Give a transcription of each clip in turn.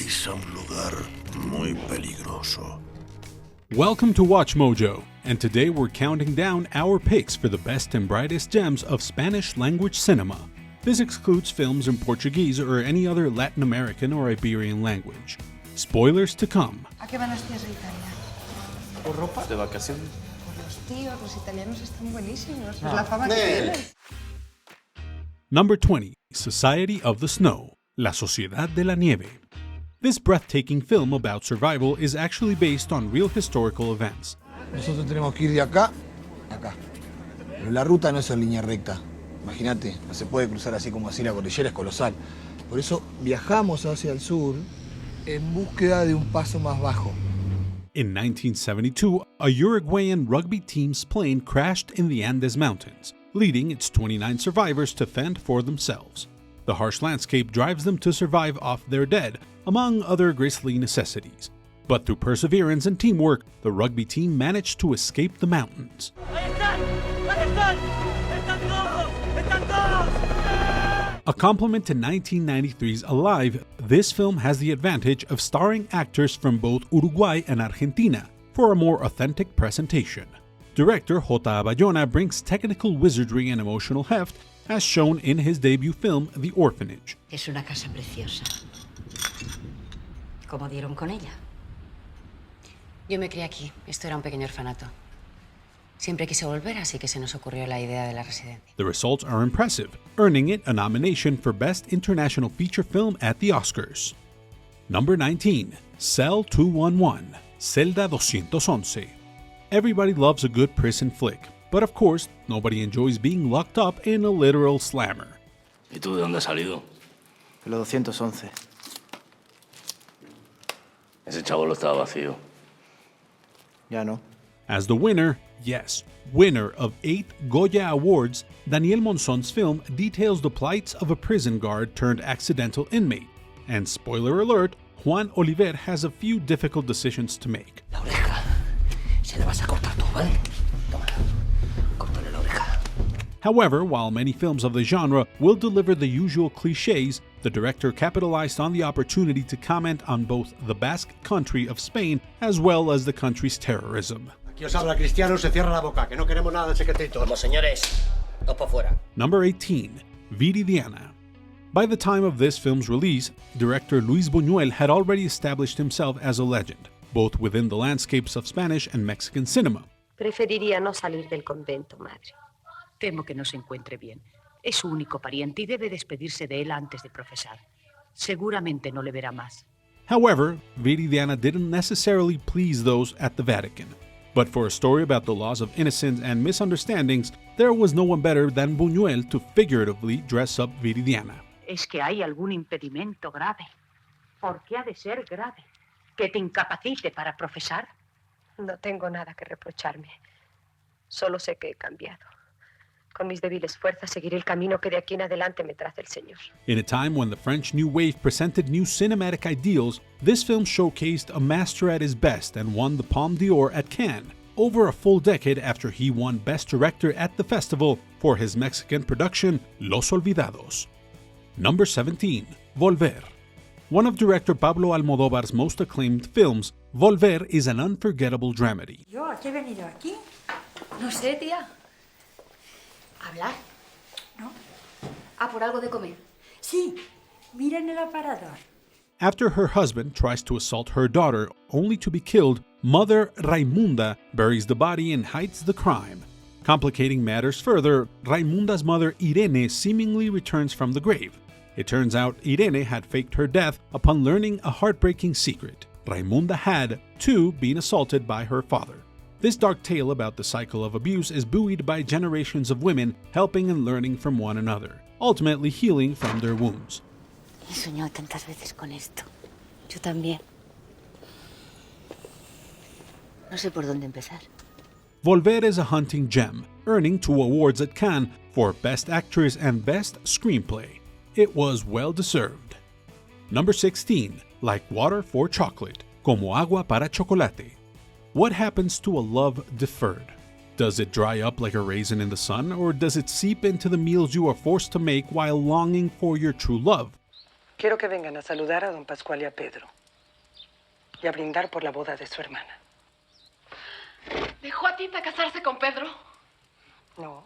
Vais a un lugar muy peligroso. Welcome to WatchMojo, and today we're counting down our picks for the best and brightest gems of Spanish-language cinema. This excludes films in Portuguese or any other Latin American or Iberian language. Spoilers to come. ¿A qué van los tíos de Italia? ¿Por ropa? ¿De vacaciones? Por los tíos, los italianos están buenísimos. Es la fama que tienen. Number 20. Society of the Snow. La Sociedad de la Nieve. This breathtaking film about survival is actually based on real historical events. Nosotros tenemos que ir de acá a acá. Pero la ruta no es en línea recta. Imagínate, no se puede cruzar así como así, la cordillera es colosal. Por eso viajamos hacia el sur en búsqueda de un paso más bajo. In 1972, a Uruguayan rugby team's plane crashed in the Andes Mountains, leading its 29 survivors to fend for themselves. The harsh landscape drives them to survive off their dead, among other grisly necessities. But through perseverance and teamwork, the rugby team managed to escape the mountains. A compliment to 1993's Alive, this film has the advantage of starring actors from both Uruguay and Argentina for a more authentic presentation. Director J. Bayona brings technical wizardry and emotional heft, as shown in his debut film, The Orphanage. Es una casa preciosa. ¿Cómo dieron con ella? Yo me crié aquí. Esto era un pequeño orfanato. Siempre quise volver, así que se nos ocurrió la idea de la residencia. The results are impressive, earning it a nomination for Best International Feature Film at the Oscars. Number 19. Cell 211. Celda 211. Everybody loves a good prison flick, but of course, nobody enjoys being locked up in a literal slammer. ¿Y tú de dónde has salido? De los 211. Ese chavo lo estaba vacío. Ya no. As the winner, yes, winner of 8 Goya Awards, Daniel Monzon's film details the plights of a prison guard turned accidental inmate. And spoiler alert, Juan Oliver has a few difficult decisions to make. La oreja. Se la vas a cortar tú, ¿vale? Toma. Córtale la oreja. However, while many films of the genre will deliver the usual cliches, the director capitalized on the opportunity to comment on both the Basque country of Spain as well as the country's terrorism. Aquí os habla Cristiano, se cierra la boca, que no queremos nada de secretito. Vamos, señores, dos por fuera. Number 18. Viridiana. By the time of this film's release, director Luis Buñuel had already established himself as a legend, both within the landscapes of Spanish and Mexican cinema. Preferiría no salir del convento, madre. Temo que no se encuentre bien. Es su único pariente y debe despedirse de él antes de profesar. Seguramente no le verá más. However, Viridiana didn't necessarily please those at the Vatican. But for a story about the loss of innocence and misunderstandings, there was no one better than Buñuel to figuratively dress up Viridiana. Es que hay algún impedimento grave. ¿Por qué ha de ser grave? ¿Que te incapacite para profesar? No tengo nada que reprocharme. Solo sé que he cambiado. Con mis débiles fuerzas seguiré el camino que de aquí en adelante me traza el Señor. In a time when the French New Wave presented new cinematic ideals, this film showcased a master at his best and won the Palme d'Or at Cannes, over a full decade after he won Best Director at the festival for his Mexican production, Los Olvidados. Number 17. Volver. One of director Pablo Almodóvar's most acclaimed films, Volver is an unforgettable dramedy. ¿Yo a qué he venido aquí? No sé, tía. ¿Hablar? ¿No? ¿A por algo de comer? Sí, mira en el aparador. After her husband tries to assault her daughter only to be killed, Mother Raimunda buries the body and hides the crime. Complicating matters further, Raimunda's mother Irene seemingly returns from the grave. It turns out Irene had faked her death upon learning a heartbreaking secret. Raimunda had, too, been assaulted by her father. This dark tale about the cycle of abuse is buoyed by generations of women helping and learning from one another, ultimately healing from their wounds. He soñado tantas veces con esto. Yo también. No sé por dónde empezar. Volver is a hunting gem, earning 2 awards at Cannes for Best Actress and Best Screenplay. It was well deserved. Number 16. Like Water for Chocolate. Como agua para chocolate. What happens to a love deferred? Does it dry up like a raisin in the sun, or does it seep into the meals you are forced to make while longing for your true love? Quiero que vengan a saludar a don Pascual y a Pedro. Y a brindar por la boda de su hermana. ¿Dejó a Tita casarse con Pedro? No.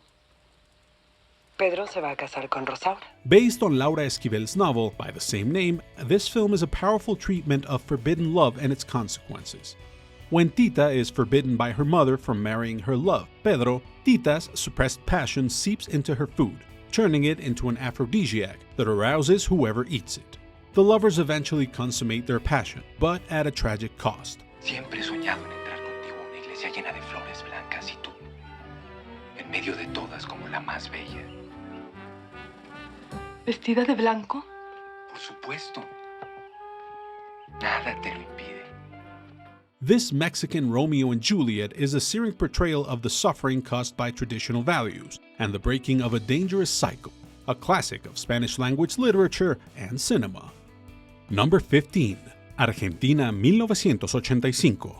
Pedro se va a casar con Rosaura. Based on Laura Esquivel's novel by the same name, this film is a powerful treatment of forbidden love and its consequences. When Tita is forbidden by her mother from marrying her love, Pedro, Tita's suppressed passion seeps into her food, turning it into an aphrodisiac that arouses whoever eats it. The lovers eventually consummate their passion, but at a tragic cost. Siempre he soñado en entrar contigo a una iglesia llena de flores blancas y tú, en medio de todas como la más bella. ¿Vestida de blanco? Por supuesto. Nada te lo impide. This Mexican Romeo and Juliet is a searing portrayal of the suffering caused by traditional values and the breaking of a dangerous cycle, a classic of Spanish-language literature and cinema. Number 15. Argentina 1985.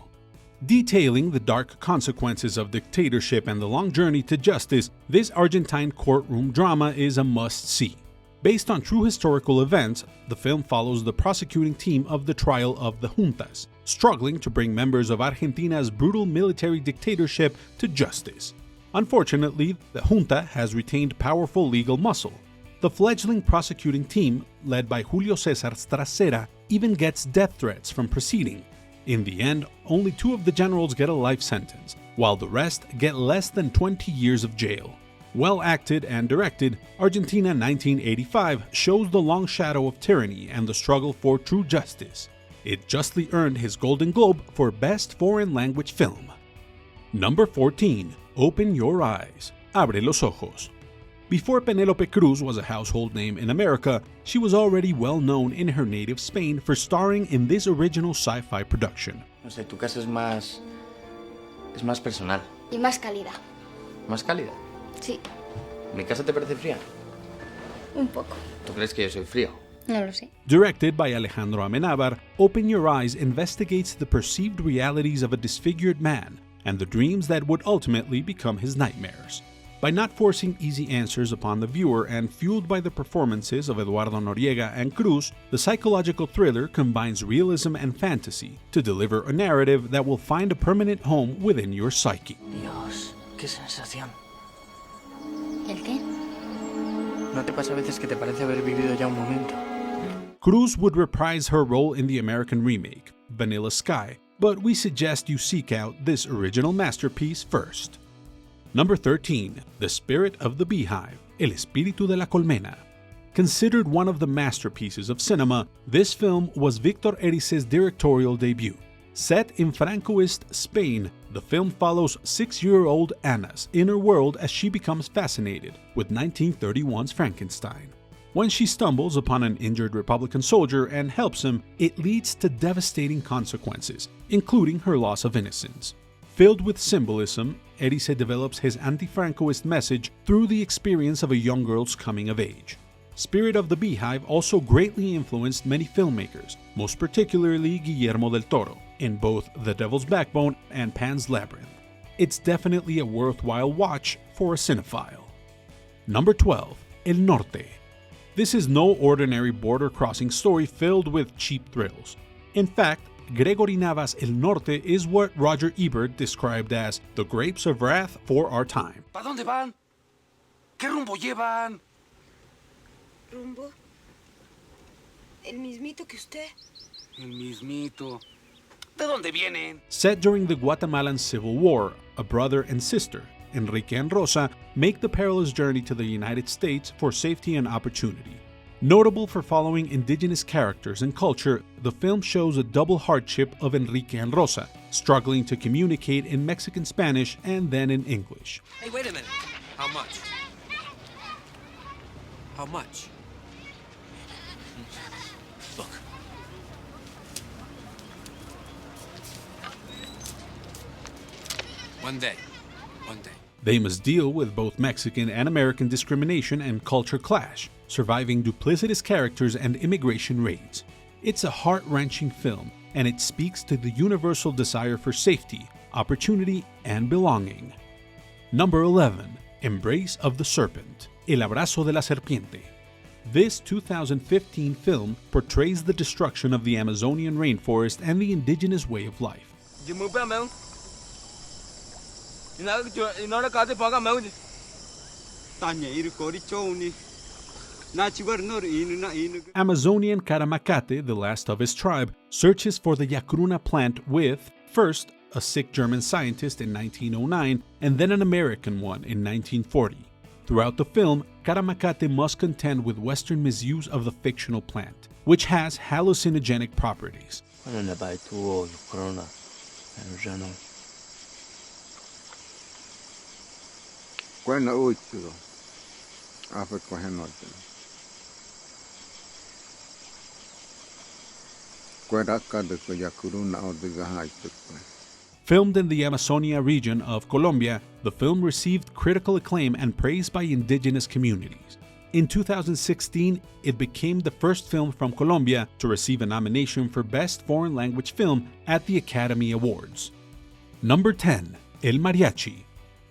Detailing the dark consequences of dictatorship and the long journey to justice, this Argentine courtroom drama is a must-see. Based on true historical events, the film follows the prosecuting team of the trial of the juntas, struggling to bring members of Argentina's brutal military dictatorship to justice. Unfortunately, the junta has retained powerful legal muscle. The fledgling prosecuting team, led by Julio César Stracera, even gets death threats from proceeding. In the end, only 2 of the generals get a life sentence, while the rest get less than 20 years of jail. Well acted and directed, Argentina 1985 shows the long shadow of tyranny and the struggle for true justice. It justly earned his Golden Globe for Best Foreign Language Film. Number 14. Open Your Eyes. Abre los ojos. Before Penélope Cruz was a household name in America, she was already well known in her native Spain for starring in this original sci-fi production. No sé, tu casa es más personal. Y más cálida. ¿Más cálida? Sí, ¿Mi casa te parece fría? un poco. ¿Tú crees que yo soy frío? No lo sé. Directed by Alejandro Amenábar, Open Your Eyes investigates the perceived realities of a disfigured man and the dreams that would ultimately become his nightmares. By not forcing easy answers upon the viewer and fueled by the performances of Eduardo Noriega and Cruz, the psychological thriller combines realism and fantasy to deliver a narrative that will find a permanent home within your psyche. Dios, qué sensación. ¿El qué? ¿No te pasa a veces que te parece haber vivido ya un momento? Cruz would reprise her role in the American remake, Vanilla Sky, but we suggest you seek out this original masterpiece first. Number 13. The Spirit of the Beehive, El Espíritu de la Colmena. Considered one of the masterpieces of cinema, this film was Victor Erice's directorial debut. Set in Francoist Spain, the film follows 6-year-old Anna's inner world as she becomes fascinated with 1931's Frankenstein. When she stumbles upon an injured Republican soldier and helps him, it leads to devastating consequences, including her loss of innocence. Filled with symbolism, Erice develops his anti-Francoist message through the experience of a young girl's coming of age. Spirit of the Beehive also greatly influenced many filmmakers, most particularly Guillermo del Toro, in both The Devil's Backbone and Pan's Labyrinth. It's definitely a worthwhile watch for a cinephile. Number 12. El Norte. This is no ordinary border-crossing story filled with cheap thrills. In fact, Gregory Navas' El Norte is what Roger Ebert described as the grapes of wrath for our time. ¿Para dónde van? ¿Qué rumbo llevan? ¿Rumbo? ¿El mismito que usted? El mismito. ¿De dónde vienen? Set during the Guatemalan Civil War, a brother and sister, Enrique and Rosa, make the perilous journey to the United States for safety and opportunity. Notable for following indigenous characters and culture, the film shows a double hardship of Enrique and Rosa, struggling to communicate in Mexican Spanish and then in English. Hey, wait a minute. How much? How much? Look. One day. They must deal with both Mexican and American discrimination and culture clash, surviving duplicitous characters and immigration raids. It's a heart-wrenching film, and it speaks to the universal desire for safety, opportunity, and belonging. Number 11. Embrace of the Serpent, El Abrazo de la Serpiente. This 2015 film portrays the destruction of the Amazonian rainforest and the indigenous way of life. Amazonian Karamacate, the last of his tribe, searches for the Yacruna plant with, first, a sick German scientist in 1909 and then an American one in 1940. Throughout the film, Karamacate must contend with Western misuse of the fictional plant, which has hallucinogenic properties. Filmed in the Amazonia region of Colombia, the film received critical acclaim and praise by indigenous communities. In 2016, it became the first film from Colombia to receive a nomination for Best Foreign Language Film at the Academy Awards. Number 10. El Mariachi.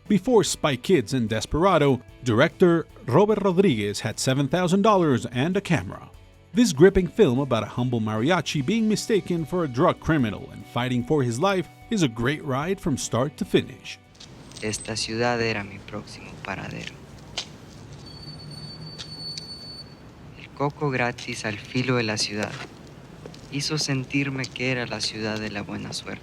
Before Spy Kids and Desperado, director Robert Rodriguez had $7,000 and a camera. This gripping film about a humble mariachi being mistaken for a drug criminal and fighting for his life is a great ride from start to finish. Esta ciudad era mi próximo paradero. El coco gratis al filo de la ciudad hizo sentirme que era la ciudad de la buena suerte.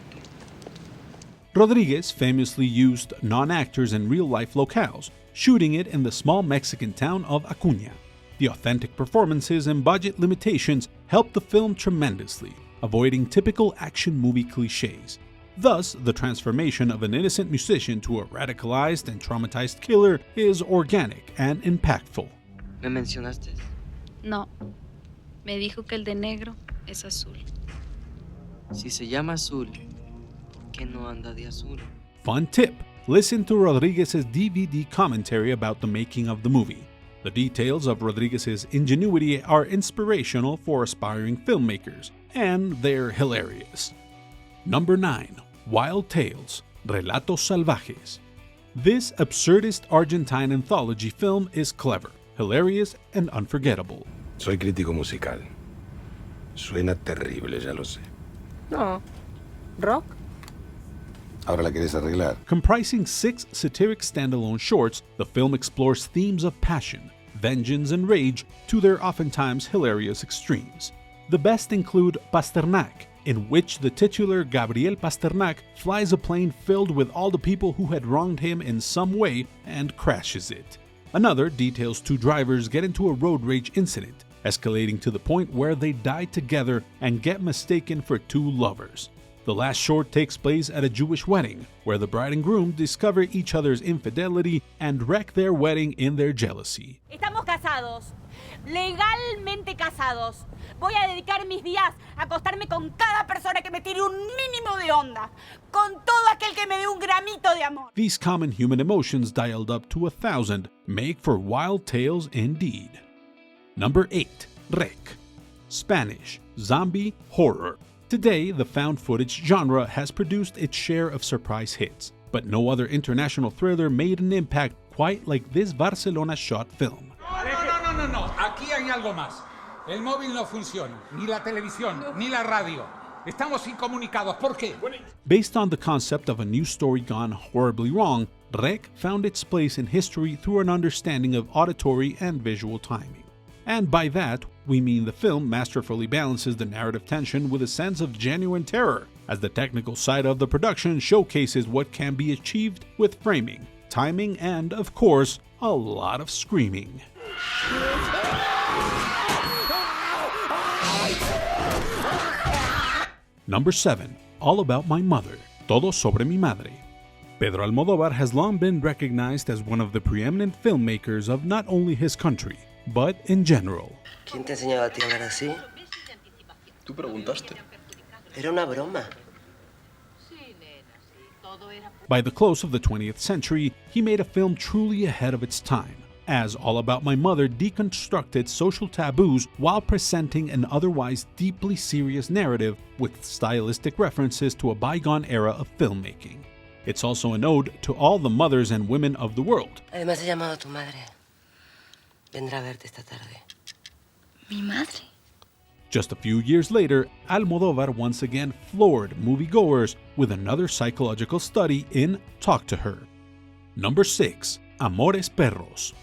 Rodriguez famously used non-actors in real-life locales, shooting it in the small Mexican town of Acuña. The authentic performances and budget limitations helped the film tremendously, avoiding typical action movie cliches. Thus, the transformation of an innocent musician to a radicalized and traumatized killer is organic and impactful. ¿Me mencionaste? No. Me dijo que el de negro es azul. Si se llama azul, ¿por qué no anda de azul? Fun tip: listen to Rodriguez's DVD commentary about the making of the movie. The details of Rodriguez's ingenuity are inspirational for aspiring filmmakers, and they're hilarious. Number 9. Wild Tales, Relatos Salvajes. This absurdist Argentine anthology film is clever, hilarious, and unforgettable. Soy crítico musical. Suena terrible, ya lo sé. No. ¿Rock? Ahora la querés arreglar. Comprising 6 satiric standalone shorts, the film explores themes of passion, vengeance, and rage to their oftentimes hilarious extremes. The best include Pasternak, in which the titular Gabriel Pasternak flies a plane filled with all the people who had wronged him in some way and crashes it. Another details 2 drivers get into a road rage incident, escalating to the point where they die together and get mistaken for 2 lovers. The last short takes place at a Jewish wedding, where the bride and groom discover each other's infidelity and wreck their wedding in their jealousy. Estamos casados, legalmente casados. Voy a dedicar mis días a acostarme con cada persona que me tire un mínimo de onda, con todo aquel que me dé un gramito de amor. These common human emotions dialed up to 1,000 make for wild tales indeed. Number 8. Rec. Spanish, zombie, horror. Today, the found footage genre has produced its share of surprise hits, but no other international thriller made an impact quite like this Barcelona-shot film. No. Aquí hay algo más. El móvil no funciona, ni la televisión, ni la radio. Estamos incomunicados. ¿Por qué? Based on the concept of a news story gone horribly wrong, Rec found its place in history through an understanding of auditory and visual timing. And by that, we mean the film masterfully balances the narrative tension with a sense of genuine terror, as the technical side of the production showcases what can be achieved with framing, timing, and, of course, a lot of screaming. Number 7. All About My Mother, Todo Sobre Mi Madre. Pedro Almodóvar has long been recognized as one of the preeminent filmmakers of not only his country, but in general. ¿Quién te enseñaba a ti a hablar así? Tú preguntaste. Era una broma. By the close of the 20th century, he made a film truly ahead of its time, as All About My Mother deconstructed social taboos while presenting an otherwise deeply serious narrative with stylistic references to a bygone era of filmmaking. It's also an ode to all the mothers and women of the world. Además he llamado a tu madre. Vendrá a verte esta tarde. Mi madre. Just a few years later, Almodóvar once again floored moviegoers with another psychological study in Talk to Her. Number 6. Amores Perros.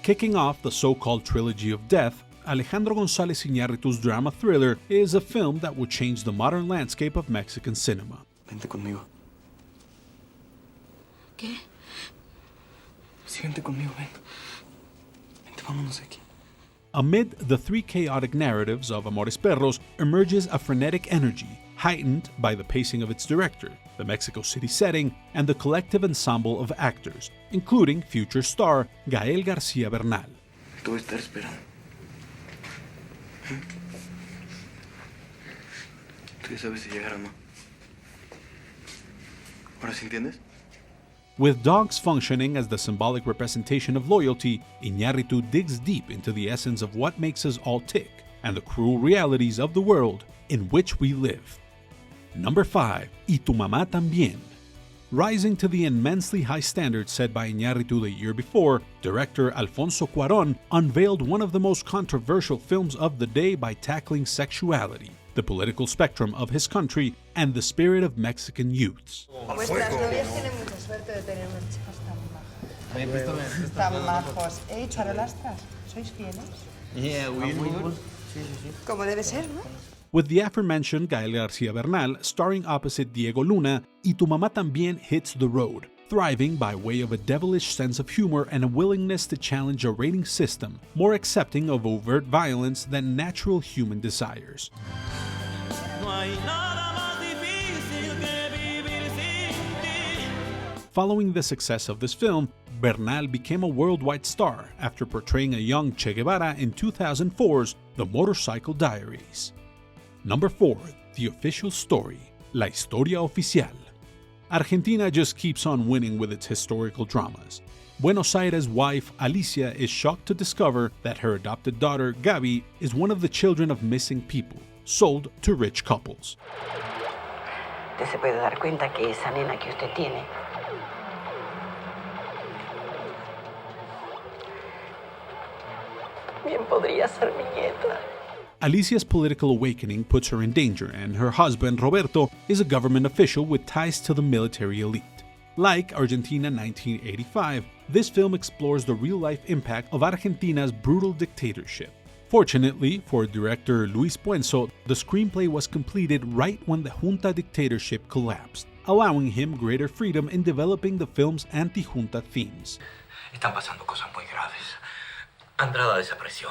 Kicking off the so-called trilogy of death, Alejandro González Iñárritu's drama thriller is a film that would change the modern landscape of Mexican cinema. Vente conmigo. ¿Qué? Sí, vente conmigo, ven. Vente, vámonos de aquí. Amid the three chaotic narratives of Amores Perros emerges a frenetic energy, heightened by the pacing of its director, the Mexico City setting, and the collective ensemble of actors, including future star Gael García Bernal. Te voy a estar esperando. Tú ya sabes si llegar o no. ¿Ahora sí entiendes? With dogs functioning as the symbolic representation of loyalty, Iñárritu digs deep into the essence of what makes us all tick and the cruel realities of the world in which we live. Number 5. Y tu mamá también. Rising to the immensely high standards set by Iñárritu the year before, director Alfonso Cuarón unveiled one of the most controversial films of the day by tackling sexuality, the political spectrum of his country, and the spirit of Mexican youths. Vuestras novias tienen mucha suerte de tener unos chicos tan majos. Charolastras, ¿sois fieles? Yeah, we will. Como debe ser, ¿no? With the aforementioned Gael García Bernal starring opposite Diego Luna, Y tu mamá también hits the road, thriving by way of a devilish sense of humor and a willingness to challenge a rating system more accepting of overt violence than natural human desires. Following the success of this film, Bernal became a worldwide star after portraying a young Che Guevara in 2004's The Motorcycle Diaries. Number 4. The Official Story, La Historia Oficial. Argentina just keeps on winning with its historical dramas. Buenos Aires' wife Alicia is shocked to discover that her adopted daughter Gaby is one of the children of missing people, sold to rich couples. Usted se puede dar cuenta que esa nena que usted tiene bien podría ser mi nieta. Alicia's political awakening puts her in danger, and her husband, Roberto, is a government official with ties to the military elite. Like Argentina 1985, this film explores the real-life impact of Argentina's brutal dictatorship. Fortunately for director Luis Puenzo, the screenplay was completed right when the junta dictatorship collapsed, allowing him greater freedom in developing the film's anti-junta themes. Están pasando cosas muy graves. Andrada desapareció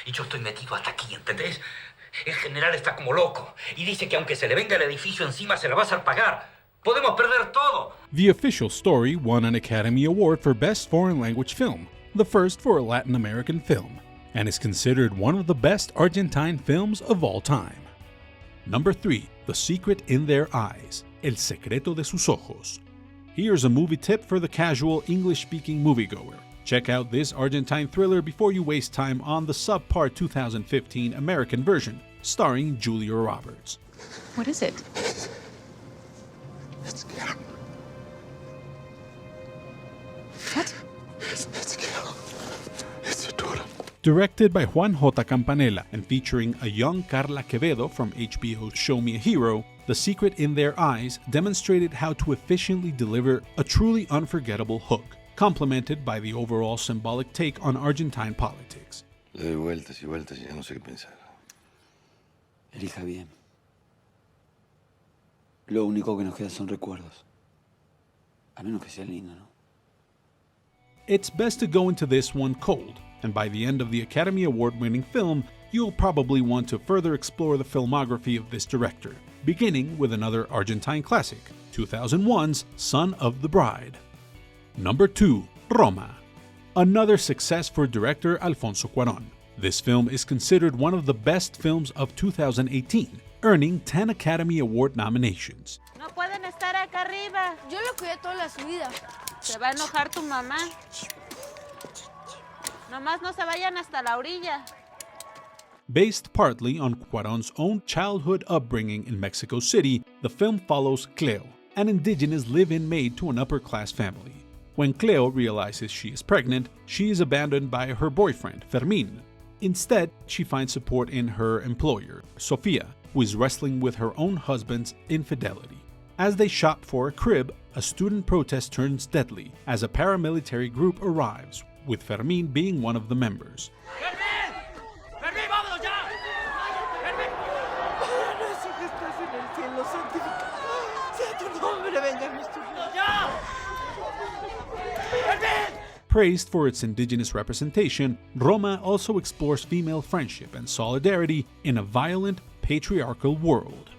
y yo estoy metido hasta aquí, ¿entendés? El general está como loco y dice que aunque se le venga el edificio encima se la va a hacer pagar. Podemos perder todo. The Official Story won an Academy Award for Best Foreign Language Film, the first for a Latin American film, and is considered one of the best Argentine films of all time. Number 3. The Secret in Their Eyes, El Secreto de sus Ojos. Here's a movie tip for the casual English-speaking moviegoer. Check out this Argentine thriller before you waste time on the subpar 2015 American version, starring Julia Roberts. What is it? It's Carol. What? It's Carol. It's your daughter. Directed by Juan J. Campanella and featuring a young Carla Quevedo from HBO's Show Me a Hero, The Secret in Their Eyes demonstrated how to efficiently deliver a truly unforgettable hook, complemented by the overall symbolic take on Argentine politics. Le doy vueltas y vueltas y ya no sé qué pensar. Elija bien. Lo único que nos queda son recuerdos. A menos que sea lindo, ¿no? It's best to go into this one cold, and by the end of the Academy Award-winning film, you'll probably want to further explore the filmography of this director, beginning with another Argentine classic, 2001's Son of the Bride. Number 2. Roma. Another success for director Alfonso Cuarón. This film is considered one of the best films of 2018, earning 10 Academy Award nominations. No pueden estar acá arriba. Yo lo cuidé toda la subida. Se va a enojar tu mamá. Nomás no se vayan hasta la orilla. Based partly on Cuarón's own childhood upbringing in Mexico City, the film follows Cleo, an indigenous live-in maid to an upper-class family. When Cleo realizes she is pregnant, she is abandoned by her boyfriend, Fermín. Instead, she finds support in her employer, Sofia, who is wrestling with her own husband's infidelity. As they shop for a crib, a student protest turns deadly as a paramilitary group arrives, with Fermín being one of the members. ¡Fermín, vámonos ya! ¡Fermín! Padre nuestro que estás en el cielo, santificado sea tu nombre, venga nuestro reino. ¡Ya! ¡Fermín! Praised for its indigenous representation, Roma also explores female friendship and solidarity in a violent, patriarchal world.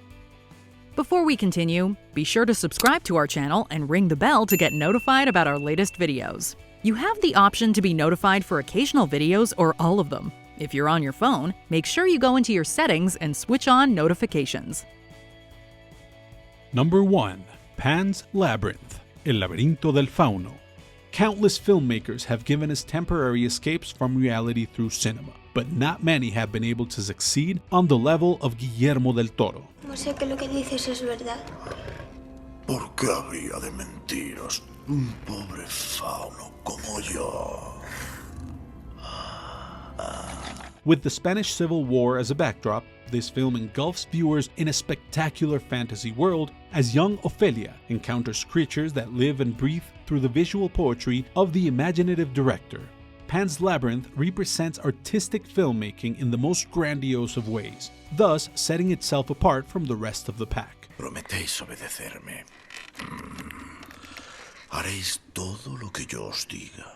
Before we continue, be sure to subscribe to our channel and ring the bell to get notified about our latest videos. You have the option to be notified for occasional videos or all of them. If you're on your phone, make sure you go into your settings and switch on notifications. Number 1. Pan's Labyrinth, El laberinto del fauno. Countless filmmakers have given us temporary escapes from reality through cinema, but not many have been able to succeed on the level of Guillermo del Toro. No sé que lo que dices es verdad. ¿Por qué habría de mentiros un pobre fauno como yo? With the Spanish Civil War as a backdrop, this film engulfs viewers in a spectacular fantasy world as young Ofelia encounters creatures that live and breathe through the visual poetry of the imaginative director. Pan's Labyrinth represents artistic filmmaking in the most grandiose of ways, thus setting itself apart from the rest of the pack. Prometéis obedecerme. Haréis todo lo que yo os diga,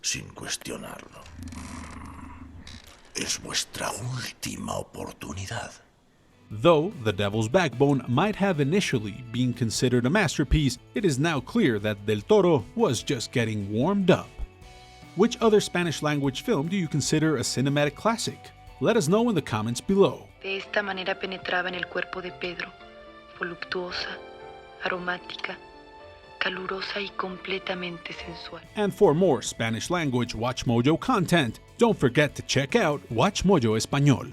sin cuestionarlo. Es vuestra última oportunidad. Though The Devil's Backbone might have initially been considered a masterpiece, it is now clear that Del Toro was just getting warmed up. Which other Spanish-language film do you consider a cinematic classic? Let us know in the comments below. De esta manera penetraba en el cuerpo de Pedro, voluptuosa, aromática, calurosa y completamente sensual. And for more Spanish-language WatchMojo content, don't forget to check out WatchMojo Español.